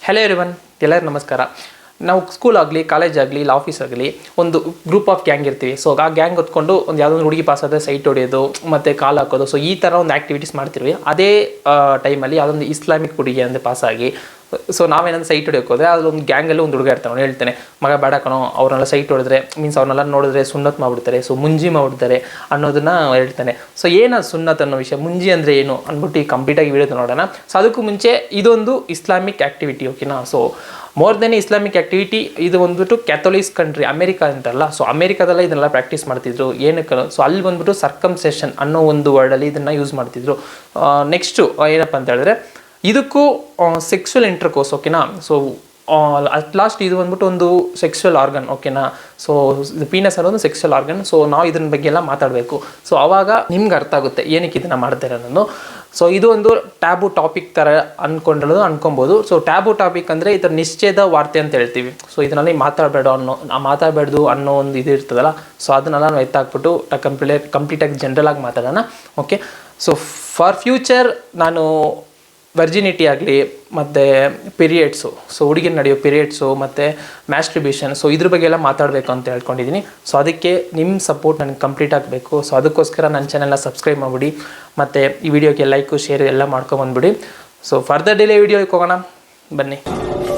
Hello everyone, ಎಲ್ಲರಿಗೂ ನಮಸ್ಕಾರ. ನಾವು ಸ್ಕೂಲ್ ಆಗಲಿ, ಕಾಲೇಜ್ ಆಗಲಿ, ಇಲ್ಲ ಆಫೀಸ್ ಆಗಲಿ ಒಂದು ಗ್ರೂಪ್ ಆಫ್ ಗ್ಯಾಂಗ್ ಇರ್ತೀವಿ. ಸೊ ಆ ಗ್ಯಾಂಗ್ ಹೊತ್ಕೊಂಡು ಒಂದು ಯಾವುದೋ ಹುಡುಗಿ ಪಾಸ್ ಆದರೆ ಸೈಟ್ ಹೊಡೆಯೋದು ಮತ್ತು ಕಾಲು ಹಾಕೋದು, ಸೊ ಈ ಥರ ಒಂದು ಆ್ಯಕ್ಟಿವಿಟೀಸ್ ಮಾಡ್ತಿರ್ವಿ. ಅದೇ ಟೈಮಲ್ಲಿ ಯಾವುದೊಂದು ಇಸ್ಲಾಮಿಕ್ ಹುಡುಗಿ ಅಂದರೆ ಪಾಸಾಗಿ, ಸೊ ನಾವೇನಂದ್ರೆ ಸೈಟ್ ಹೊಡೆಯೋಕೆ ಹೋದರೆ ಅದೊಂದು ಗ್ಯಾಂಗಲ್ಲಿ ಒಂದು ಹುಡುಗ ಇರ್ತಾನೆ. ಹೇಳ್ತಾನೆ, ಮಗ ಬೇಡ ಕಣೋ, ಅವ್ರನ್ನೆಲ್ಲ ಸೈಟ್ ಹೊಡೆದ್ರೆ ಮೀನ್ಸ್ ಅವ್ರನ್ನೆಲ್ಲ ನೋಡಿದ್ರೆ ಸುನ್ನತ್ ಮಾಡಿಬಿಡ್ತಾರೆ, ಸೊ ಮುಂಜಿ ಮಾಡಿಬಿಡ್ತಾರೆ ಅನ್ನೋದನ್ನು ಹೇಳ್ತಾನೆ. ಸೊ ಏನು ಸುನ್ನತ್ ಅನ್ನೋ ವಿಷಯ, ಮುಂಜಿ ಅಂದರೆ ಏನು ಅಂದ್ಬಿಟ್ಟು ಈ ಕಂಪ್ಲೀಟಾಗಿ ವಿಡಿಯೋ ನೋಡೋಣ. ಸೊ ಅದಕ್ಕೂ ಮುಂಚೆ ಇದೊಂದು ಇಸ್ಲಾಮಿಕ್ ಆ್ಯಕ್ಟಿವಿಟಿ, ಓಕೆನಾ. So more than Islamic activity, ಇದು ಬಂದ್ಬಿಟ್ಟು ಕ್ಯಾಥೋಲಿಕ್ ಕಂಟ್ರಿ ಅಮೇರಿಕಾ ಅಂತಾರಲ್ಲ, ಸೊ ಅಮೇರಿಕಾದಲ್ಲ ಇದನ್ನೆಲ್ಲ ಪ್ರಾಕ್ಟೀಸ್ ಮಾಡ್ತಿದ್ರು. ಏನಕ್ಕೆ, ಸೊ ಅಲ್ಲಿ ಬಂದ್ಬಿಟ್ಟು ಸರ್ಕಮ್ಸೆಷನ್ ಅನ್ನೋ ಒಂದು ವರ್ಡಲ್ಲಿ ಇದನ್ನು ಯೂಸ್ ಮಾಡ್ತಿದ್ರು. ನೆಕ್ಸ್ಟು ಏನಪ್ಪ ಅಂತ ಹೇಳಿದ್ರೆ, ಇದಕ್ಕೂ ಸೆಕ್ಸುವಲ್ ಇಂಟರ್ಕೋರ್ಸ್, ಓಕೆನಾ. ಸೊ ಅಟ್ ಲಾಸ್ಟ್ ಇದು ಬಂದ್ಬಿಟ್ಟು ಒಂದು ಸೆಕ್ಸುವಲ್ ಆರ್ಗನ್, ಓಕೆನಾ. ಸೊ ಪೀನಸ್ ಅನ್ನೋದು ಸೆಕ್ಸುವಲ್ ಆರ್ಗನ್. ಸೊ ನಾವು ಇದನ್ನ ಬಗ್ಗೆ ಎಲ್ಲ ಮಾತಾಡಬೇಕು. ಸೊ ಆವಾಗ ನಿಮ್ಗೆ ಅರ್ಥ ಆಗುತ್ತೆ ಏನಕ್ಕೆ ಇದನ್ನು ಮಾಡ್ತಾರೆ ಅನ್ನೋದು. ಸೊ ಇದು ಒಂದು ಟ್ಯಾಬು ಟಾಪಿಕ್ ಥರ ಅನ್ಕೊಬೋದು. ಸೊ ಟ್ಯಾಬು ಟಾಪಿಕ್ ಅಂದರೆ ಈ ಥರ ನಿಶ್ಚಯದ ವಾರ್ತೆ ಅಂತ ಹೇಳ್ತೀವಿ. ಸೊ ಇದರಲ್ಲಿ ಮಾತಾಡಬೇಡ್ದು ಅನ್ನೋ ಒಂದು ಇದು ಇರ್ತದಲ್ಲ, ಸೊ ಅದನ್ನೆಲ್ಲ ನಾವು ಎತ್ತಾಕ್ಬಿಟ್ಟು ಕಂಪ್ಲೀಟಾಗಿ ಜನರಲಾಗಿ ಮಾತಾಡೋಣ, ಓಕೆ. ಸೊ ಫಾರ್ ಫ್ಯೂಚರ್ ನಾನು ವರ್ಜಿನಿಟಿ ಆಗಲಿ ಮತ್ತು ಪಿರಿಯಡ್ಸು, ಸೊ ಹುಡುಗಿನ ನಡೆಯೋ ಪಿರಿಯಡ್ಸು ಮತ್ತು ಮ್ಯಾಸ್ಟ್ರಿಬ್ಯೂಷನ್, ಸೊ ಇದ್ರ ಬಗ್ಗೆ ಎಲ್ಲ ಮಾತಾಡಬೇಕು ಅಂತ ಹೇಳ್ಕೊಂಡಿದ್ದೀನಿ. ಸೊ ಅದಕ್ಕೆ ನಿಮ್ಮ ಸಪೋರ್ಟ್ ನನಗೆ ಕಂಪ್ಲೀಟ್ ಆಗಬೇಕು. ಸೊ ಅದಕ್ಕೋಸ್ಕರ ನನ್ನ ಚಾನೆಲ್ನ ಸಬ್ಸ್ಕ್ರೈಬ್ ಮಾಡಿಬಿಡಿ ಮತ್ತು ಈ ವಿಡಿಯೋಗೆ ಲೈಕು ಶೇರ್ ಎಲ್ಲ ಮಾಡ್ಕೊಂಬಂದ್ಬಿಡಿ. ಸೊ ಫರ್ದರ್ ಡಿಲೇ ವಿಡಿಯೋಗೆ ಹೋಗೋಣ, ಬನ್ನಿ.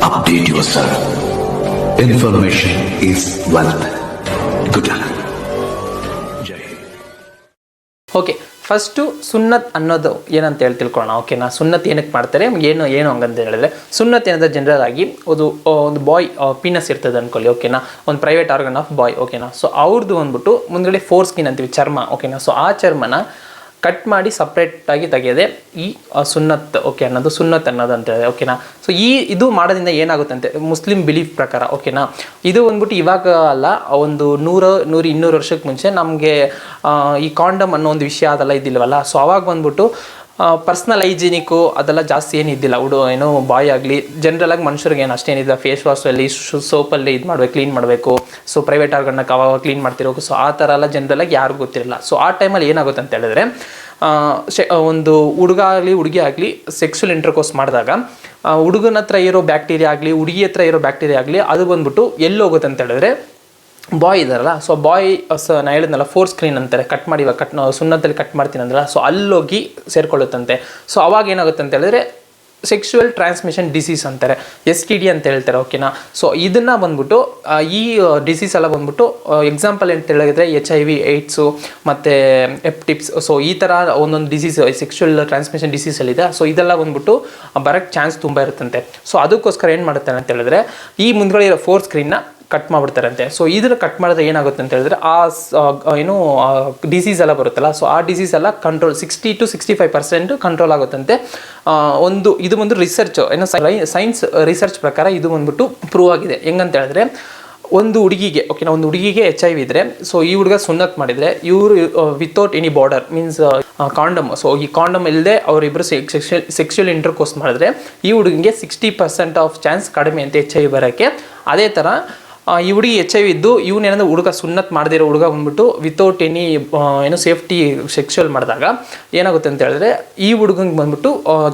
Update yourself. Information is wealth. Good luck. Okay, first ಸುನ್ನತ್ ಅನ್ನೋದು ಏನಂತ ತಿಳ್ಕೊಳ್ಳೋಣ, ಓಕೆನಾ. ಸುನ್ನತ್ ಏನಕ್ಕೆ ಮಾಡ್ತಾರೆ, ಏನು ಹಂಗಂತ ಹೇಳಿದ್ರೆ, ಸುನ್ನತ್ ಏನಂದ್ರೆ ಜನರಲ್ ಆಗಿ ಒಂದು ಬಾಯ್ ಪೀನಸ್ ಇರ್ತದೆ ಅಂದ್ಕೊಳ್ಳಿ, ಓಕೆನಾ. ಒಂದು ಪ್ರೈವೇಟ್ ಆರ್ಗನ್ ಆಫ್ ಬಾಯ್, ಓಕೆನಾ. ಸೊ ಅವ್ರದ್ದು ಬಂದ್ಬಿಟ್ಟು ಮುಂದ್ಗಡೆ ಫೋರ್ ಸ್ಕಿನ್ ಅಂತೀವಿ, ಚರ್ಮ, ಓಕೆನಾ. ಸೊ ಆ ಚರ್ಮನ ಕಟ್ ಮಾಡಿ ಸಪ್ರೇಟಾಗಿ ತೆಗೆಯೋದೆ ಈ ಸುನ್ನತ್, ಓಕೆ ಅನ್ನೋದು ಸುನ್ನತ್ ಅನ್ನೋದು ಅಂತ ಹೇಳಿ, ಓಕೆನಾ. ಸೊ ಇದು ಮಾಡೋದ್ರಿಂದ ಏನಾಗುತ್ತಂತೆ ಮುಸ್ಲಿಂ ಬಿಲೀಫ್ ಪ್ರಕಾರ, ಓಕೆನಾ. ಇದು ಬಂದ್ಬಿಟ್ಟು ಇವಾಗ ಅಲ್ಲ, ಒಂದು 100-200 ವರ್ಷಕ್ಕೆ ಮುಂಚೆ ನಮಗೆ ಈ ಕಾಂಡಮ್ ಅನ್ನೋ ಒಂದು ವಿಷಯ ಅದೆಲ್ಲ ಇದ್ದಿಲ್ವಲ್ಲ. ಸೊ ಅವಾಗ ಬಂದ್ಬಿಟ್ಟು ಪರ್ಸ್ನಲ್ ಹೈಜಿನಿಕ್ಕು ಅದೆಲ್ಲ ಜಾಸ್ತಿ ಏನಿದ್ದಿಲ್ಲ. ಏನೋ ಬಾಯ್ ಆಗಲಿ ಜನರಲಾಗಿ ಮನುಷ್ಯರಿಗೆ ಏನು ಅಷ್ಟೇನಿಲ್ಲ, ಫೇಸ್ ವಾಶಲ್ಲಿ ಸೋಪಲ್ಲಿ ಇದು ಮಾಡಬೇಕು, ಕ್ಲೀನ್ ಮಾಡಬೇಕು. ಸೊ ಪ್ರೈವೇಟ್ ಆರ್ಗನ್ನಕ್ಕೆ ಅವಾಗ ಕ್ಲೀನ್ ಮಾಡ್ತಿರೋದು. ಸೊ ಆ ಥರ ಎಲ್ಲ ಜನರಲಾಗಿ ಯಾರಿಗೂ ಗೊತ್ತಿರಲ್ಲ. ಸೊ ಆ ಟೈಮಲ್ಲಿ ಏನಾಗುತ್ತೆ ಅಂತ ಹೇಳಿದ್ರೆ, ಒಂದು ಹುಡುಗ ಆಗಲಿ ಹುಡುಗಿ ಆಗಲಿ ಸೆಕ್ಸುವಲ್ ಇಂಟರ್ಕೋರ್ಸ್ ಮಾಡಿದಾಗ ಹುಡುಗನ ಹತ್ರ ಇರೋ ಬ್ಯಾಕ್ಟೀರಿಯಾ ಆಗಲಿ ಹುಡುಗಿ ಹತ್ರ ಇರೋ ಬ್ಯಾಕ್ಟೀರಿಯಾ ಆಗಲಿ ಅದು ಬಂದ್ಬಿಟ್ಟು ಎಲ್ಲಿ ಹೋಗುತ್ತೆ ಅಂತ ಹೇಳಿದ್ರೆ, ಬಾಯ್ ಇದಾರಲ್ಲ, ಸೊ ಬಾಯ್ ನಾ ಹೇಳಿದ್ನಲ್ಲ ಫೋರ್ ಸ್ಕ್ರೀನ್ ಅಂತಾರೆ, ಕಟ್ ಮಾಡಿ ಸುನ್ನದಲ್ಲಿ ಕಟ್ ಮಾಡ್ತೀನಿ ಅಂದ್ರಲ್ಲ, ಸೊ ಅಲ್ಲೋಗಿ ಸೇರ್ಕೊಳ್ಳುತ್ತಂತೆ. ಸೊ ಅವಾಗ ಏನಾಗುತ್ತೆ ಅಂತ ಹೇಳಿದ್ರೆ ಸೆಕ್ಸುವಲ್ ಟ್ರಾನ್ಸ್ಮಿಷನ್ ಡಿಸೀಸ್ ಅಂತಾರೆ, STD ಅಂತ ಹೇಳ್ತಾರೆ, ಓಕೆನಾ. ಸೊ ಇದನ್ನು ಬಂದ್ಬಿಟ್ಟು ಈ ಡಿಸೀಸ್ ಎಲ್ಲ ಬಂದ್ಬಿಟ್ಟು ಎಕ್ಸಾಂಪಲ್ ಅಂತ ಹೇಳಿದ್ರೆ HIV, ಏಡ್ಸು ಮತ್ತು ಹೆಪ್ಟಿಪ್ಸ್. ಸೊ ಈ ಥರ ಒಂದೊಂದು ಡಿಸೀಸ್ ಸೆಕ್ಸುವಲ್ ಟ್ರಾನ್ಸ್ಮಿಷನ್ ಡಿಸೀಸಲ್ಲಿದೆ. ಸೊ ಇದೆಲ್ಲ ಬಂದ್ಬಿಟ್ಟು ಬರೋಕ್ಕೆ ಚಾನ್ಸ್ ತುಂಬ ಇರುತ್ತಂತೆ. ಸೊ ಅದಕ್ಕೋಸ್ಕರ ಏನು ಮಾಡುತ್ತಾರೆ ಅಂತ ಹೇಳಿದ್ರೆ, ಈ ಮುಂದ್ಗಡೆ ಇರೋ ಫೋರ್ ಸ್ಕ್ರೀನ್ನ ಕಟ್ ಮಾಡಿಬಿಡ್ತಾರಂತೆ. ಸೊ ಇದನ್ನು ಕಟ್ ಮಾಡಿದ್ರೆ ಏನಾಗುತ್ತೆ ಅಂತ ಹೇಳಿದ್ರೆ ಡಿಸೀಸ್ ಎಲ್ಲ ಬರುತ್ತಲ್ಲ, ಸೊ ಆ ಡಿಸೀಸ್ ಎಲ್ಲ ಕಂಟ್ರೋಲ್ 60-65% ಕಂಟ್ರೋಲ್ ಆಗುತ್ತಂತೆ. ಇದು ಒಂದು ರಿಸರ್ಚ್ ಸೈನ್ಸ್ ರಿಸರ್ಚ್ ಪ್ರಕಾರ ಇದು ಬಂದ್ಬಿಟ್ಟು ಪ್ರೂವ್ ಆಗಿದೆ. ಹೆಂಗಂತ ಹೇಳಿದ್ರೆ, ಒಂದು ಹುಡುಗಿಗೆ, ಓಕೆನಾ, ಒಂದು ಹುಡುಗಿಗೆ HIV ಇದ್ದರೆ, ಸೊ ಈ ಹುಡುಗ ಸುನ್ನತ್ ಮಾಡಿದರೆ ಇವರು without any border means condom, so ಈ ಕಾಂಡಮ್ ಇಲ್ಲದೆ ಅವರಿಬ್ಬರು ಸೆಕ್ಸುವಲ್ ಇಂಟರ್ಕೋರ್ಸ್ ಮಾಡಿದ್ರೆ ಈ ಹುಡುಗಿಗೆ 60% ಆಫ್ ಚಾನ್ಸ್ ಕಡಿಮೆ ಅಂತ HIV ಬರೋಕ್ಕೆ. ಅದೇ ಥರ ಈ ಹುಡುಗಿ HIV ಇದ್ದು ಇವನೇನಂದ್ರೆ ಹುಡುಗ ಸುನ್ನತ್ ಮಾಡದಿರೋ ಹುಡುಗ ಬಂದ್ಬಿಟ್ಟು ವಿತೌಟ್ ಎನಿ ಸೇಫ್ಟಿ ಸೆಕ್ಸುವಲ್ ಮಾಡಿದಾಗ ಏನಾಗುತ್ತೆ ಅಂತ ಹೇಳಿದ್ರೆ ಈ ಹುಡುಗಂಗೆ ಬಂದ್ಬಿಟ್ಟು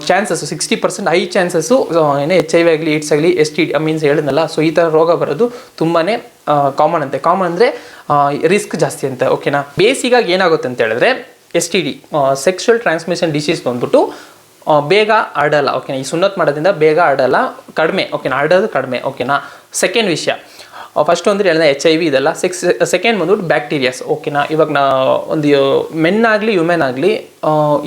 ಚಾನ್ಸಸ್ಸು 60% ಹೈ ಚಾನ್ಸಸ್ಸು HIV ಆಗಲಿ ಏಡ್ಸ್ ಆಗಲಿ STD ಮೀನ್ಸ್ ಹೇಳಿದ್ನಲ್ಲ, ಸೊ ಈ ಥರ ರೋಗ ಬರೋದು ತುಂಬಾ ಕಾಮನ್ ಅಂತೆ. ಕಾಮನ್ ಅಂದರೆ ರಿಸ್ಕ್ ಜಾಸ್ತಿ ಅಂತ, ಓಕೆನಾ. ಬೇಸಿಗಾಗಿ ಏನಾಗುತ್ತೆ ಅಂತ ಹೇಳಿದ್ರೆ STD ಸೆಕ್ಸುವಲ್ ಟ್ರಾನ್ಸ್ಮಿಷನ್ ಡಿಸೀಸ್ ಬಂದ್ಬಿಟ್ಟು ಬೇಗ ಹರಡಲ್ಲ, ಓಕೆನಾ. ಈ ಸುನ್ನತ್ ಮಾಡೋದ್ರಿಂದ ಬೇಗ ಹರಡಲ್ಲ, ಕಡಿಮೆ, ಓಕೆನಾ, ಹರಡೋದು ಕಡಿಮೆ, ಓಕೆನಾ. ಸೆಕೆಂಡ್ ವಿಷಯ, ಫಸ್ಟ್ ಅಂದರೆ ಹೇಳಿದ್ರೆ HIV ಇದೆಲ್ಲ. ಸೆಕೆಂಡ್ ಬಂದ್ಬಿಟ್ಟು ಬ್ಯಾಕ್ಟೀರಿಯಾಸ್, ಓಕೆನಾ. ಇವಾಗ ಒಂದು ಮೆನ್ ಆಗಲಿ ವುಮೆನ್ ಆಗಲಿ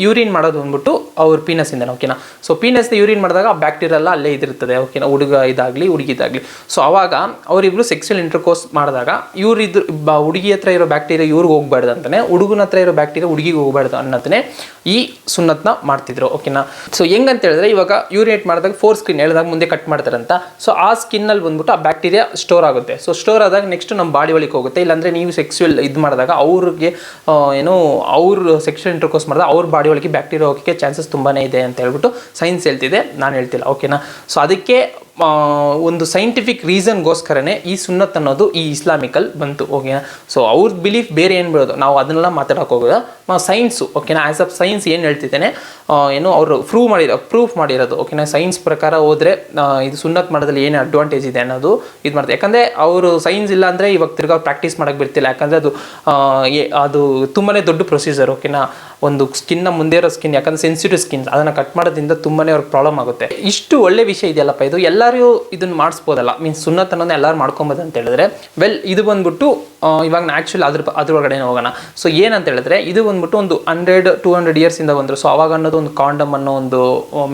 ಯೂರಿನ್ ಮಾಡೋದು ಬಂದ್ಬಿಟ್ಟು ಅವ್ರ ಪೀನಸ್ಸಿಂದ, ಓಕೆನಾ. ಸೊ ಪೀನಸ್ನ ಯೂರಿನ್ ಮಾಡಿದಾಗ ಆ ಬ್ಯಾಕ್ಟೀರಿಯಾ ಎಲ್ಲ ಅಲ್ಲೇ ಇದಿರ್ತದೆ, ಓಕೆನಾ, ಹುಡುಗ ಇದಾಗಲಿ ಹುಡುಗಿದಾಗಲಿ. ಸೊ ಅವಾಗ ಅವರಿಬ್ರು ಸೆಕ್ಸುವಲ್ ಇಂಟರ್ಕೋರ್ಸ್ ಮಾಡಿದಾಗ ಹುಡುಗಿ ಹತ್ರ ಇರೋ ಬ್ಯಾಕ್ಟೀರಿಯಾ ಇವ್ರಿಗೆ ಹೋಗ್ಬಾರ್ದು ಅಂತಾನೆ, ಹುಡುಗನ ಹತ್ರ ಇರೋ ಬ್ಯಾಕ್ಟೀರಿಯಾ ಹುಡುಗಿಗೆ ಹೋಗ್ಬಾರ್ದು ಅನ್ನೋದನ್ನೇ ಈ ಸುನ್ನತ್ನ ಮಾಡ್ತಿದ್ರು, ಓಕೆನಾ. ಸೊ ಹೆಂಗಂತ ಹೇಳಿದ್ರೆ, ಇವಾಗ ಯೂರಿನೇಟ್ ಮಾಡಿದಾಗ ಫೋರ್ ಸ್ಕಿನ್ ಹೇಳಿದಾಗ ಮುಂದೆ ಕಟ್ ಮಾಡ್ತಾರಂತ, ಸೊ ಆ ಸ್ಕಿನ್ನಲ್ಲಿ ಬಂದ್ಬಿಟ್ಟು ಆ ಬ್ಯಾಕ್ಟೀರಿಯಾ ಸ್ಟೋರ್ ಆಗುತ್ತೆ. ಸೊ ಸ್ಟೋರ್ ಆದಾಗ ನೆಕ್ಸ್ಟ್ ನಮ್ಮ ಬಾಡಿ ಒಳಗೆ ಹೋಗುತ್ತೆ. ಇಲ್ಲಾಂದರೆ ನೀವು ಸೆಕ್ಸುವಲ್ ಇದು ಮಾಡಿದಾಗ ಅವ್ರಿಗೆ ಅವ್ರು ಸೆಕ್ಸುವಲ್ ಇಂಟರ್ಕೋರ್ಸ್ ಮಾಡಿದಾಗ ಅವ್ರ ಬಾಡಿ ಒಳಗೆ ಬ್ಯಾಕ್ಟೀರಿಯಾ ಹೋಗೋಕ್ಕೆ ಚಾನ್ಸಸ್ ತುಂಬಾ ಇದೆ ಅಂತ ಹೇಳ್ಬಿಟ್ಟು ಸೈನ್ಸ್ ಹೇಳ್ತಿದೆ, ನಾನು ಹೇಳ್ತಿಲ್ಲ, ಓಕೆನಾ. ಸೊ ಅದಕ್ಕೆ ಒಂದು ಸೈಂಟಿಫಿಕ್ ರೀಸನ್ಗೋಸ್ಕರನೇ ಈ ಸುನ್ನತ್ ಅನ್ನೋದು ಈ ಇಸ್ಲಾಮಿಕಲ್ಲಿ ಬಂತು. ಓಕೆನಾ. ಸೊ ಅವ್ರ ಬಿಲೀಫ್ ಬೇರೆ ಏನು ಬರೋದು, ನಾವು ಅದನ್ನೆಲ್ಲ ಮಾತಾಡೋಕೆ ಹೋಗೋದು. ಸೈನ್ಸು ಓಕೆನಾ, ಆ್ಯಸ್ ಆಫ್ ಸೈನ್ಸ್ ಏನು ಹೇಳ್ತಿದ್ದೇನೆ, ಏನು ಅವರು ಪ್ರೂಫ್ ಮಾಡಿರೋದು. ಓಕೆನಾ. ಸೈನ್ಸ್ ಪ್ರಕಾರ ಹೋದರೆ ಇದು ಸುನ್ನತ್ ಮಾಡೋದ್ರಲ್ಲಿ ಏನು ಅಡ್ವಾಂಟೇಜ್ ಇದೆ ಅನ್ನೋದು ಇದು ಮಾಡ್ತಾರೆ. ಯಾಕಂದರೆ ಅವರು ಸೈನ್ಸ್ ಇಲ್ಲ ಅಂದರೆ ಇವಾಗ ತಿರ್ಗಾ ಪ್ರಾಕ್ಟೀಸ್ ಮಾಡೋಕ್ಕೆ ಬಿಡ್ತಿಲ್ಲ. ಯಾಕಂದರೆ ಅದು ತುಂಬಾ ದೊಡ್ಡ ಪ್ರೊಸೀಜರ್. ಓಕೆನಾ. ಒಂದು ಸ್ಕಿನ್ನ ಮುಂದೆ ಇರೋ ಸ್ಕಿನ್, ಯಾಕಂದರೆ ಸೆನ್ಸಿಟಿವ್ ಸ್ಕಿನ್, ಅದನ್ನು ಕಟ್ ಮಾಡೋದ್ರಿಂದ ತುಂಬಾ ಅವ್ರಿಗೆ ಪ್ರಾಬ್ಲಮ್ ಆಗುತ್ತೆ. ಇಷ್ಟು ಒಳ್ಳೆ ವಿಷಯ ಇದೆಯಲ್ಲಪ್ಪ, ಇದು ಎಲ್ಲರೂ ಇದನ್ನು ಮಾಡಿಸ್ಬೋದಲ್ಲ, ಮೀನ್ಸ್ ಸುನ್ನತ್ ಅನ್ನೋದನ್ನ ಎಲ್ಲರೂ ಮಾಡ್ಕೊಬೋದು ಅಂತ ಹೇಳಿದ್ರೆ. ಇದು ಬಂದ್ಬಿಟ್ಟು ಇವಾಗ ಆ್ಯಕ್ಚುಲಿ ಅದ್ರೊಳಗಡೆ ಹೋಗೋಣ. ಸೊ ಏನಂತ ಹೇಳಿದ್ರೆ, ಇದು ಬಂದ್ಬಿಟ್ಟು ಒಂದು 100-200 ಇಯರ್ಸಿಂದ ಬಂದರು. ಸೊ ಅವಾಗ ಅನ್ನೋದು ಒಂದು ಕಾಂಡಮ್ ಅನ್ನೋ ಒಂದು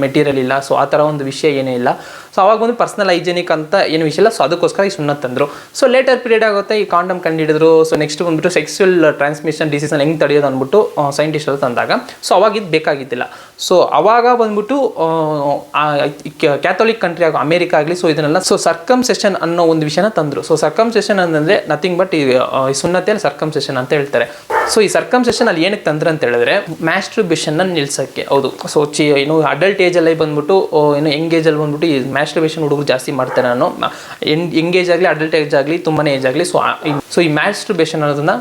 ಮೆಟೀರಿಯಲ್ ಇಲ್ಲ. ಸೊ ಆ ಥರ ಒಂದು ವಿಷಯ ಏನೂ ಇಲ್ಲ. ಸೊ ಅವಾಗ ಒಂದು ಪರ್ಸನಲ್ ಹೈಜೆನಿಕ್ ಅಂತ ಏನು ವಿಷಯ ಇಲ್ಲ. ಸೊ ಅದಕ್ಕೋಸ್ಕರ ಈ ಸುನ್ನತ್ ತಂದರು. ಸೊ ಲೇಟರ್ ಪೀರಿಯಡ್ ಆಗುತ್ತೆ, ಈ ಕಾಂಡಮ್ ಕಂಡುಹಿಡಿದ್ರು. ಸೊ ನೆಕ್ಸ್ಟ್ ಬಂದ್ಬಿಟ್ಟು ಸೆಕ್ಸುವಲ್ ಟ್ರಾನ್ಸ್ಮಿಷನ್ ಡಿಸೀಸನ್ನು ಹೆಂಗೆ ತಡೆಯೋದು ಅಂದ್ಬಿಟ್ಟು ಸೈಂಟಿಸ್ಟ್ ತಂದಾಗ, ಸೊ ಅವಾಗ ಇದು ಬೇಕಾಗಿದ್ದಿಲ್ಲ. ಸೊ ಅವಾಗ ಬಂದ್ಬಿಟ್ಟು ಕ್ಯಾಥೋಲಿಕ್ ಕಂಟ್ರಿ ಆಗೋ ಅಮೇರಿಕಾ ಆಗಲಿ, ಸೊ ಇದನ್ನೆಲ್ಲ ಸೊ ಸರ್ಕಮ್ಸೆಷನ್ ಅನ್ನೋ ಒಂದು ವಿಷಯನ ತಂದರು. ಸೊ ಸರ್ಕಮ್ಸೆಷನ್ ಅಂದರೆ ನಥಿಂಗ್ ಬಟ್ ಈ ಸುನ್ನತೆಯಲ್ಲಿ ಸರ್ಕಮ್ಸೆಷನ್ ಅಂತ ಹೇಳ್ತಾರೆ. ಸೊ ಈ ಸರ್ಕಮ್ಸೆಷನ್ ಅಲ್ಲಿ ಏನಕ್ಕೆ ತಂದ್ರೆ ಅಂತ ಹೇಳಿದ್ರೆ, ಮ್ಯಾಸ್ಟ್ರುಬೇಷನ್ನ ನಿಲ್ಸಕ್ಕೆ. ಹೌದು. ಸೊ ಏನು ಅಡಲ್ಟ್ ಏಜಲ್ಲಿ ಬಂದ್ಬಿಟ್ಟು ಏನು ಯಂಗ್ ಏಜಲ್ಲಿ ಬಂದ್ಬಿಟ್ಟು ಈ ಮ್ಯಾಸ್ಟ್ರುಬೇಷನ್ ಹುಡುಗರು ಜಾಸ್ತಿ ಮಾಡ್ತಾರೆ. ನಾನು ಯಂಗ್ ಏಜ್ ಆಗಲಿ ಅಡಲ್ಟ್ ಏಜ್ ಆಗಲಿ ತುಂಬಾನೇ ಏಜ್ ಆಗಲಿ, ಸೊ ಈ ಮ್ಯಾಸ್ಟ್ರುಬೇಷನ್ ಅನ್ನೋದನ್ನ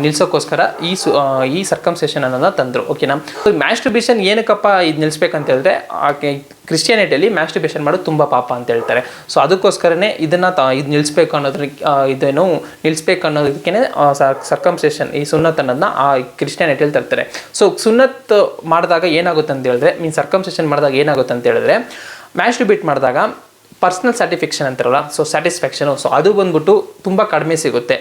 ನಿಲ್ಸೋಕ್ಕೋಸ್ಕರ ಈ ಸರ್ಕಮ್ಸೆಷನ್ ಅನ್ನೋದನ್ನ ತಂದರು. ಓಕೆನಾ. ಸೊ ಮ್ಯಾಸ್ಟ್ರುಬೇಷನ್ ಏನಕ್ಕಪ್ಪ ಇದು ನಿಲ್ಲಿಸ್ಬೇಕಂತ ಹೇಳಿದ್ರೆ, ಕ್ರಿಶ್ಚಿಯಾನಿಟಿಯಲ್ಲಿ ಮ್ಯಾಸ್ಟ್ರುಬೇಷನ್ ಮಾಡೋದು ತುಂಬ ಪಾಪ ಅಂತ ಹೇಳ್ತಾರೆ. ಸೊ ಅದಕ್ಕೋಸ್ಕರನೇ ಇದು ನಿಲ್ಲಿಸ್ಬೇಕು ಇದೇನು ನಿಲ್ಲಿಸ್ಬೇಕು ಅನ್ನೋದಕ್ಕೆ ಸರ್ಕಮ್ಸೆಷನ್ ಈ ಸುನ್ನತ್ ಅನ್ನೋದನ್ನ ಆ ಕ್ರಿಶ್ಚಿಯಾನಿಟಿಯಲ್ಲಿ ತರ್ತಾರೆ. ಸೊ ಸುನ್ನತ್ ಮಾಡಿದಾಗ ಏನಾಗುತ್ತೆ ಅಂತ ಹೇಳಿದ್ರೆ, ಸರ್ಕಮ್ಸೆಷನ್ ಮಾಡಿದಾಗ ಏನಾಗುತ್ತೆ ಅಂತ ಹೇಳಿದ್ರೆ, ಮ್ಯಾಸ್ಟ್ರುಬೇಟ್ ಮಾಡಿದಾಗ ಪರ್ಸ್ನಲ್ ಸ್ಯಾಟಿಸ್ಫ್ಯಾಕ್ಷನ್ ಅಂತಾರಲ್ಲ, ಸೊ ಸ್ಯಾಟಿಸ್ಫ್ಯಾಕ್ಷನು, ಸೊ ಅದು ಬಂದ್ಬಿಟ್ಟು ತುಂಬ ಕಡಿಮೆ ಸಿಗುತ್ತೆ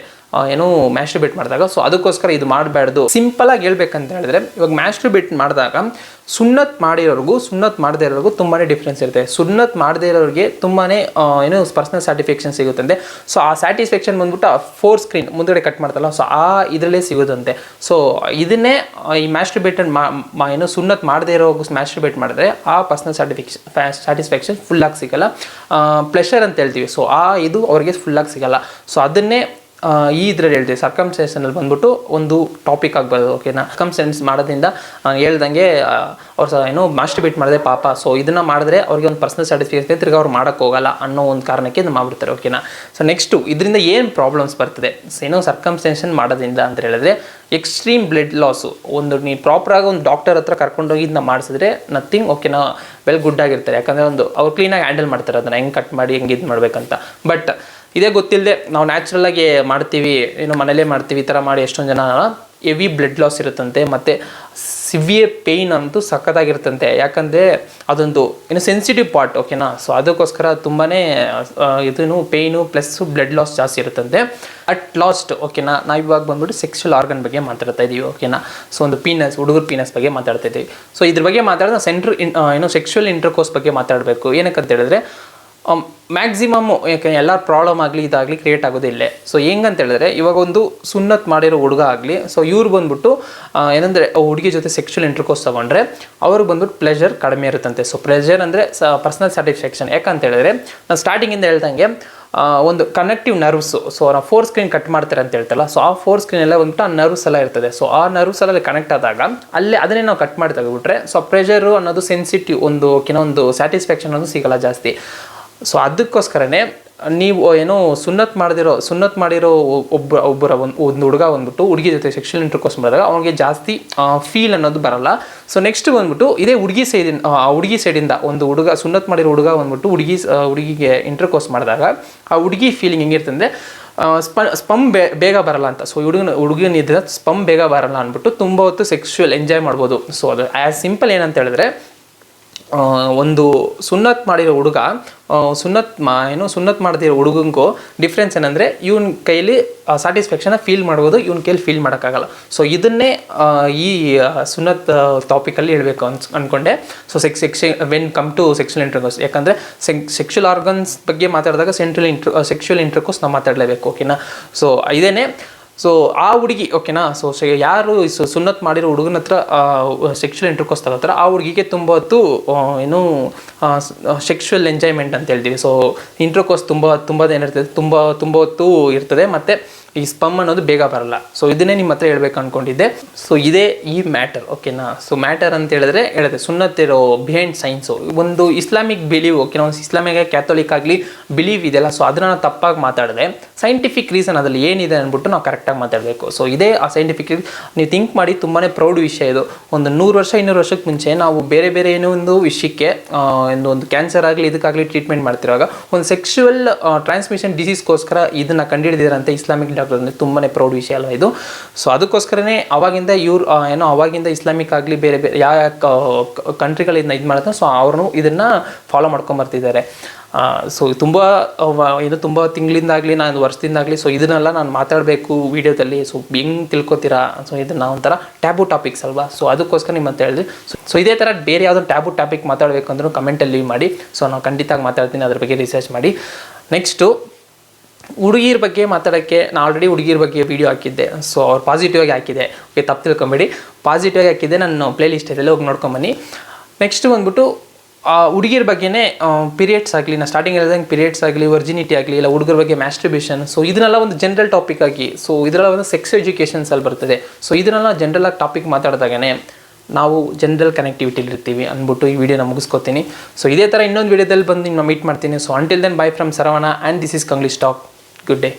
ಏನು ಮ್ಯಾಸ್ಟ್ರುಬೇಟ್ ಮಾಡಿದಾಗ. ಸೊ ಅದಕ್ಕೋಸ್ಕರ ಇದು ಮಾಡಬಾರ್ದು. ಸಿಂಪಲ್ ಆಗಿ ಹೇಳ್ಬೇಕಂತ ಹೇಳಿದ್ರೆ, ಇವಾಗ ಮ್ಯಾಸ್ಟ್ರುಬೇಟ್ ಮಾಡಿದಾಗ ಸುನ್ನತ್ ಮಾಡಿರೋರ್ಗೂ ಸುನ್ನತ್ ಮಾಡದೇ ಇರೋರ್ಗೂ ತುಂಬಾ ಡಿಫ್ರೆನ್ಸ್ ಇರುತ್ತೆ. ಸುನ್ನತ್ ಮಾಡದೇ ಇರೋರಿಗೆ ತುಂಬಾ ಏನು ಪರ್ಸನಲ್ ಸ್ಯಾಟಿಸ್ಫ್ಯಾಕ್ಷನ್ ಸಿಗುತ್ತಂತೆ. ಸೊ ಆ ಸ್ಯಾಟಿಸ್ಫ್ಯಾಕ್ಷನ್ ಬಂದ್ಬಿಟ್ಟು 4 ಸ್ಕ್ರೀನ್ ಮುಂದಗಡೆ ಕಟ್ ಮಾಡ್ತಾರಲ್ಲ, ಸೊ ಆ ಇದರಲ್ಲೇ ಸಿಗೋದಂತೆ. ಸೊ ಇದನ್ನೇ ಈ ಮ್ಯಾಸ್ಟ್ರುಬೇಟ್ ಏನು ಸುನ್ನತ್ ಮಾಡದೇ ಇರೋ ಮ್ಯಾಸ್ಟ್ರುಬೇಟ್ ಮಾಡಿದ್ರೆ ಆ ಪರ್ಸನಲ್ ಸ್ಯಾಟಿಸ್ಫ್ಯಾಕ್ಷನ್ ಫುಲ್ಲಾಗಿ ಸಿಗಲ್ಲ, ಪ್ಲೆಷರ್ ಅಂತ ಹೇಳ್ತೀವಿ. ಸೊ ಇದು ಅವ್ರಿಗೆ ಫುಲ್ಲಾಗಿ ಸಿಗಲ್ಲ. ಸೊ ಅದನ್ನೇ ಈ ಇದ್ರಲ್ಲಿ ಹೇಳ್ತೀವಿ, ಸರ್ಕಮ್ಸೆಷನಲ್ಲಿ ಬಂದ್ಬಿಟ್ಟು ಒಂದು ಟಾಪಿಕ್ ಆಗ್ಬೋದು. ಓಕೆನಾ. ಸರ್ಕಮ್ಸೆನ್ಸ್ ಮಾಡೋದ್ರಿಂದ ಹೇಳ್ದಂಗೆ ಅವ್ರು ಏನು ಮಾಸ್ಟರ್ಬೇಟ್ ಮಾಡಿದ್ರೆ ಪಾಪ. ಸೊ ಇದನ್ನು ಮಾಡಿದ್ರೆ ಅವ್ರಿಗೆ ಒಂದು ಪರ್ಸನಲ್ ಸ್ಯಾಟಿಸ್ಫ್ಯಾಕ್ಷನ್ ತಿರ್ಗಿ ಅವ್ರು ಮಾಡೋಕ್ಕೆ ಹೋಗಲ್ಲ ಅನ್ನೋ ಒಂದು ಕಾರಣಕ್ಕೆ ಇದು ಮಾಡಿಬಿಡ್ತಾರೆ. ಓಕೆನಾ. ಸೊ ನೆಕ್ಸ್ಟು ಇದರಿಂದ ಏನು ಪ್ರಾಬ್ಲಮ್ಸ್ ಬರ್ತದೆ ಏನೋ ಸರ್ಕಮ್ಸೆಷನ್ ಮಾಡೋದ್ರಿಂದ ಅಂತ ಹೇಳಿದ್ರೆ, ಎಕ್ಸ್ಟ್ರೀಮ್ ಬ್ಲಡ್ ಲಾಸು. ನೀವು ಪ್ರಾಪರಾಗಿ ಒಂದು ಡಾಕ್ಟರ್ ಹತ್ರ ಕರ್ಕೊಂಡೋಗಿ ಇದನ್ನ ಮಾಡಿಸಿದ್ರೆ ನಥಿಂಗ್. ಓಕೆನಾ. ವೆಲ್ ಗುಡ್ ಆಗಿರ್ತಾರೆ. ಯಾಕಂದರೆ ಅವ್ರು ಕ್ಲೀನಾಗಿ ಹ್ಯಾಂಡಲ್ ಮಾಡ್ತಾರೆ ಅದನ್ನು, ಹೆಂಗೆ ಕಟ್ ಮಾಡಿ ಹೆಂಗೆ ಇದು ಮಾಡಬೇಕಂತ. ಬಟ್ ಇದೇ ಗೊತ್ತಿಲ್ಲದೆ ನಾವು ನ್ಯಾಚುರಲಾಗಿ ಮಾಡ್ತೀವಿ, ಏನೋ ಮನೇಲೇ ಮಾಡ್ತೀವಿ, ಈ ಥರ ಮಾಡಿ ಎಷ್ಟೊಂದು ಜನ ಹೆವಿ ಬ್ಲಡ್ ಲಾಸ್ ಇರುತ್ತಂತೆ. ಮತ್ತು ಸಿವಿಯರ್ ಪೇಯ್ನ್ ಅಂತೂ ಸಖತ್ತಾಗಿರುತ್ತಂತೆ. ಯಾಕಂದರೆ ಅದೊಂದು ಏನು ಸೆನ್ಸಿಟಿವ್ ಪಾರ್ಟ್. ಓಕೆನಾ. ಸೊ ಅದಕ್ಕೋಸ್ಕರ ತುಂಬಾ ಇದೂ ಪೇಯ್ನು ಪ್ಲಸ್ ಬ್ಲಡ್ ಲಾಸ್ ಜಾಸ್ತಿ ಇರುತ್ತಂತೆ. ಅಟ್ ಲಾಸ್ಟ್ ಓಕೆನಾ, ನಾವು ಇವಾಗ ಬಂದ್ಬಿಟ್ಟು ಸೆಕ್ಸುವಲ್ ಆರ್ಗನ್ ಬಗ್ಗೆ ಮಾತಾಡ್ತಾ ಇದ್ದೀವಿ. ಓಕೆನಾ. ಸೊ ಒಂದು ಹುಡುಗರ ಪೀನಸ್ ಬಗ್ಗೆ ಮಾತಾಡ್ತಾ ಇದ್ದೀವಿ. ಸೊ ಇದ್ರ ಬಗ್ಗೆ ಮಾತಾಡಿದ್ರೆ ಏನೋ ಸೆಕ್ಸುವಲ್ ಇಂಟರ್ಕೋರ್ಸ್ ಬಗ್ಗೆ ಮಾತಾಡಬೇಕು. ಏನಕ್ಕಂತ ಹೇಳಿದ್ರೆ, ಮ್ಯಾಕ್ಸಿಮಮ್ಮು ಯಾಕೆ ಎಲ್ಲ ಪ್ರಾಬ್ಲಮ್ ಆಗಲಿ ಇದಾಗಲಿ ಕ್ರಿಯೇಟ್ ಆಗೋದು ಇಲ್ಲೇ. ಸೊ ಹೆಂಗಂತ ಹೇಳಿದ್ರೆ, ಇವಾಗ ಒಂದು ಸುನ್ನತ್ ಮಾಡಿರೋ ಹುಡುಗ ಆಗಲಿ, ಸೊ ಇವ್ರು ಬಂದ್ಬಿಟ್ಟು ಏನಂದರೆ ಹುಡುಗಿ ಜೊತೆ ಸೆಕ್ಸುವಲ್ ಇಂಟರ್ಕೋರ್ಸ್ ತೊಗೊಂಡ್ರೆ ಅವ್ರಿಗೆ ಬಂದ್ಬಿಟ್ಟು ಪ್ಲೆಷರ್ ಕಡಿಮೆ ಇರುತ್ತಂತೆ. ಸೊ ಪ್ಲೆಷರ್ ಅಂದರೆ ಪರ್ಸನಲ್ ಸ್ಯಾಟಿಸ್ಫ್ಯಾಕ್ಷನ್. ಯಾಕಂತ ಹೇಳಿದ್ರೆ, ನಾನು ಸ್ಟಾರ್ಟಿಂಗಿಂದ ಹೇಳ್ದಂಗೆ ಒಂದು ಕನೆಕ್ಟಿವ್ ನರ್ವ್ಸು. ಸೊ ನಾವು 4 ಸ್ಕ್ರೀನ್ ಕಟ್ ಮಾಡ್ತಾರೆ ಅಂತ ಹೇಳ್ತಲ್ಲ, ಸೊ ಆ 4 ಸ್ಕ್ರೀನ್ ಎಲ್ಲ ಬಂದ್ಬಿಟ್ಟು ಆ ನರ್ವ್ಸ್ ಎಲ್ಲ ಇರ್ತದೆ. ಸೊ ಆ ನರ್ವ್ಸ್ ಎಲ್ಲ ಕನೆಕ್ಟ್ ಆದಾಗ ಅದನ್ನೇ ನಾವು ಕಟ್ ಮಾಡಿ ತೆಗೆದುಬಿಟ್ರೆ, ಸೊ ಪ್ರೆಷರು ಅನ್ನೋದು ಸೆನ್ಸಿಟಿವ್ ಒಂದು ಸ್ಯಾಟಿಸ್ಫ್ಯಾಕ್ಷನ್ ಅನ್ನೋದು ಸಿಗಲ್ಲ ಜಾಸ್ತಿ. ಸೊ ಅದಕ್ಕೋಸ್ಕರನೇ ನೀವು ಏನೋ ಸುನ್ನತ್ ಮಾಡಿರೋ ಒಬ್ಬರ ಒಂದು ಹುಡುಗ ಬಂದ್ಬಿಟ್ಟು ಹುಡುಗಿ ಜೊತೆ ಸೆಕ್ಷುವಲ್ ಇಂಟರ್ಕೋರ್ಸ್ ಮಾಡಿದಾಗ ಅವ್ನಿಗೆ ಜಾಸ್ತಿ ಫೀಲ್ ಅನ್ನೋದು ಬರಲ್ಲ. ಸೊ ನೆಕ್ಸ್ಟ್ ಬಂದ್ಬಿಟ್ಟು ಇದೇ ಹುಡುಗಿ ಸೈಡಿಂದ ಒಂದು ಹುಡುಗ ಸುನ್ನತ್ ಮಾಡಿರೋ ಹುಡುಗ ಬಂದ್ಬಿಟ್ಟು ಹುಡುಗಿಗೆ ಇಂಟರ್ಕೋರ್ಸ್ ಮಾಡಿದಾಗ ಆ ಹುಡುಗಿ ಫೀಲಿಂಗ್ ಹೆಂಗಿರ್ತಂದರೆ, ಸ್ಪಮ್ ಬೇಗ ಬರಲ್ಲ ಅಂತ. ಸೊ ಹುಡುಗನಿದ್ರೆ ಸ್ಪಮ್ ಬೇಗ ಬರಲ್ಲ ಅಂದ್ಬಿಟ್ಟು ತುಂಬ ಹೊತ್ತು ಸೆಕ್ಸುವಲ್ ಎಂಜಾಯ್ ಮಾಡ್ಬೋದು. ಸೊ ಅದು ಆ್ಯಸ್ ಸಿಂಪಲ್ ಏನಂತ ಹೇಳಿದ್ರೆ, ಒಂದು ಸುನ್ನತ್ ಮಾಡಿರೋ ಹುಡುಗ ಸುನ್ನತ್ ಮಾಡದಿರೋ ಹುಡುಗಂಗೂ ಡಿಫ್ರೆನ್ಸ್ ಏನಂದರೆ, ಇವನ ಕೈಲಿ ಸ್ಯಾಟಿಸ್ಫ್ಯಾಕ್ಷನ್ನ ಫೀಲ್ ಮಾಡ್ಬೋದು, ಇವನ ಕೈಲಿ ಫೀಲ್ ಮಾಡೋಕ್ಕಾಗಲ್ಲ. ಸೊ ಇದನ್ನೇ ಈ ಸುನ್ನತ್ ಟಾಪಿಕಲ್ಲಿ ಹೇಳಬೇಕು ಅಂದ್ಕೊಂಡೆ. So when come to sexual intercourse, ಯಾಕಂದರೆ ಸೆಕ್ಸುವಲ್ ಆರ್ಗನ್ಸ್ ಬಗ್ಗೆ ಮಾತಾಡಿದಾಗ ಸೆಕ್ಸುವಲ್ ಇಂಟರ್ಕೋರ್ಸ್ ನಾವು ಮಾತಾಡಲೇಬೇಕು. ಓಕೆನಾ. ಸೊ ಇದೇನೆ. ಸೊ ಆ ಹುಡುಗಿ ಓಕೆನಾ. ಸೊ ಯಾರು ಸುನ್ನತ್ ಮಾಡಿರೋ ಹುಡುಗನ ಹತ್ರ ಸೆಕ್ಸುವಲ್ ಇಂಟರ್ಕೋರ್ಸ್ ತಗೋತಾರೆ, ಆ ಹುಡುಗಿಗೆ ತುಂಬ ಹೊತ್ತು ಏನು ಸೆಕ್ಸುವಲ್ ಎಂಜಾಯ್ಮೆಂಟ್ ಅಂತ ಹೇಳ್ತೀವಿ. ಸೊ ಇಂಟರ್ಕೋರ್ಸ್ ತುಂಬ ಏನಿರ್ತದೆ, ತುಂಬ ಹೊತ್ತು ಇರ್ತದೆ. ಮತ್ತು ಈ ಸ್ಪಮ್ ಅನ್ನೋದು ಬೇಗ ಬರಲ್ಲ. ಸೊ ಇದನ್ನೇ ನಿಮ್ಮ ಹತ್ರ ಹೇಳ್ಬೇಕು ಅನ್ಕೊಂಡಿದ್ದೆ. ಸೊ ಇದೇ ಈ ಮ್ಯಾಟರ್, ಓಕೆನಾ. ಸೊ ಮ್ಯಾಟರ್ ಅಂತ ಹೇಳಿದೆ ಸುನ್ನತ್ ಇರೋ ಬಿಹೈಂಡ್ ಸೈನ್ಸು, ಒಂದು ಇಸ್ಲಾಮಿಕ್ ಬಿಲೀವ್, ಓಕೆನಾ, ಒಂದು ಇಸ್ಲಾಮಿಕ್ ಕ್ಯಾಥೋಲಿಕ್ ಆಗಲಿ ಬಿಲೀವ್ ಇದೆಯಲ್ಲ, ಸೊ ಅದನ್ನು ನಾವು ತಪ್ಪಾಗಿ ಮಾತಾಡಿದೆ ಸೈಂಟಿಫಿಕ್ ರೀಸನ್ ಅದರಲ್ಲಿ ಏನಿದೆ ಅಂದ್ಬಿಟ್ಟು ನಾವು ಕರೆಕ್ಟಾಗಿ ಮಾತಾಡಬೇಕು. ಸೊ ಇದೇ ಆ ಸೈಂಟಿಫಿಕ್ ನೀವು ಥಿಂಕ್ ಮಾಡಿ, ತುಂಬಾ ಪ್ರೌಡ್ ವಿಷಯ ಇದು. ಒಂದು 100 ವರ್ಷ 200 ವರ್ಷಕ್ಕೆ ಮುಂಚೆ ನಾವು ಬೇರೆ ಏನೋ ಒಂದು ವಿಷಯಕ್ಕೆ ಒಂದು ಕ್ಯಾನ್ಸರ್ ಆಗಲಿ ಇದಕ್ಕಾಗಲಿ ಟ್ರೀಟ್ಮೆಂಟ್ ಮಾಡ್ತಿರುವಾಗ ಒಂದು ಸೆಕ್ಷುವಲ್ ಟ್ರಾನ್ಸ್ಮಿಷನ್ ಡಿಸೀಸ್ಗೋಸ್ಕರ ಇದನ್ನು ಕಂಡುಹಿಡಿದಿರಂತೆ ಇಸ್ಲಾಮಿಕ್ ಡಾಕ್ಟರ್ ಅಂದರೆ ತುಂಬಾ ಪ್ರೌಡ್ ವಿಷಯ ಅಲ್ವಾ ಇದು. ಸೊ ಅದಕ್ಕೋಸ್ಕರನೇ ಅವಾಗಿಂದ ಅವಾಗಿಂದ ಇಸ್ಲಾಮಿಕ್ ಆಗಲಿ ಬೇರೆ ಯಾವ ಕಂಟ್ರಿಗಳು ಇದನ್ನ ಇದು ಮಾಡ್ತಾರೆ, ಸೊ ಅವರು ಇದನ್ನು ಫಾಲೋ ಮಾಡ್ಕೊಂಬರ್ತಿದ್ದಾರೆ. ಸೊ ತುಂಬ ತಿಂಗಳಿಂದಾಗಲಿ ನಾನು ವರ್ಷದಿಂದಾಗಲಿ ಸೊ ಇದನ್ನೆಲ್ಲ ನಾನು ಮಾತಾಡಬೇಕು ವೀಡಿಯೋದಲ್ಲಿ. ಸೊ ಹೆಂಗೆ ತಿಳ್ಕೊತೀರಾ, ಸೊ ಇದನ್ನು ಒಂಥರ ಟ್ಯಾಬು ಟಾಪಿಕ್ಸ್ ಅಲ್ವಾ. ಸೊ ಅದಕ್ಕೋಸ್ಕರ ನಿಮ್ಮಂತ ಹೇಳಿದ್ವಿ. ಸೊ ಇದೇ ಥರ ಬೇರೆ ಯಾವುದೋ ಟ್ಯಾಬು ಟಾಪಿಕ್ ಮಾತಾಡಬೇಕು ಅಂದ್ರೂ ಕಮೆಂಟಲ್ಲಿ ಲೀವ್ ಮಾಡಿ. ಸೊ ನಾನು ಖಂಡಿತ ಮಾತಾಡ್ತೀನಿ, ಅದ್ರ ಬಗ್ಗೆ ರಿಸರ್ಚ್ ಮಾಡಿ. ನೆಕ್ಸ್ಟು ಹುಡುಗಿರ ಬಗ್ಗೆ ಮಾತಾಡೋಕ್ಕೆ ನಾನು ಆಲ್ರೆಡಿ ಹುಡುಗಿರ ಬಗ್ಗೆ ವೀಡಿಯೋ ಹಾಕಿದ್ದೆ. ಸೊ ಅವ್ರು ಪಾಸಿಟಿವ್ ಆಗಿ ಹಾಕಿದೆ, ಓಕೆ, ತಪ್ಪು ತಿಳ್ಕೊಂಬೇಡಿ, ಪಾಸಿಟಿವ್ ಆಗಿ ಹಾಕಿದ್ದೆ. ನಾನು ಪ್ಲೇ ಲಿಸ್ಟ್ ಇದೆಲ್ಲ ಹೋಗಿ ನೋಡ್ಕೊಂಬನ್ನಿ. ನೆಕ್ಸ್ಟ್ ಬಂದ್ಬಿಟ್ಟು ಹುಡುಗಿರ ಬಗ್ಗೆನೇ ಪೀರಿಯಡ್ಸ್ ಆಗಲಿ, ನಾನು ಸ್ಟಾರ್ಟಿಂಗ್ ಹೇಳಿದಂಗೆ ಪೀರಿಯಡ್ಸ್ ಆಗಲಿ, ವರ್ಜಿನಿಟಿ ಆಗಲಿ, ಇಲ್ಲ ಹುಡುಗರ ಬಗ್ಗೆ ಮ್ಯಾಸ್ಟ್ರಿಬ್ಯೂಷನ್, ಸೊ ಇದನ್ನೆಲ್ಲ ಒಂದು ಜನರಲ್ ಟಾಪಿಕ್ ಆಗಿ, ಸೊ ಇದರೆಲ್ಲ ಒಂದು ಸೆಕ್ಸ್ ಎಜುಕೇಷನ್ಸಲ್ಲಿ ಬರ್ತದೆ. ಸೊ ಇದನ್ನೆಲ್ಲ ಜನರಲ್ ಆಗಿ ಟಾಪಿಕ್ ಮಾತಾಡಿದಾಗೇ ನಾವು ಜನರಲ್ ಕನೆಕ್ಟಿವಿಟಿಲಿ ಇರ್ತೀವಿ ಅಂದ್ಬಿಟ್ಟು ಈ ವಿಡಿಯೋನ ಮುಗಿಸ್ಕೋತೀನಿ. ಸೊ ಇದೇ ಥರ ಇನ್ನೊಂದು ವಿಡಿಯೋದಲ್ಲಿ ಬಂದು ನಿಮ್ಮನ್ನ ಮೀಟ್ ಮಾಡ್ತೀನಿ. So until then bye from Saravana and this is Kanglish talk. Good day.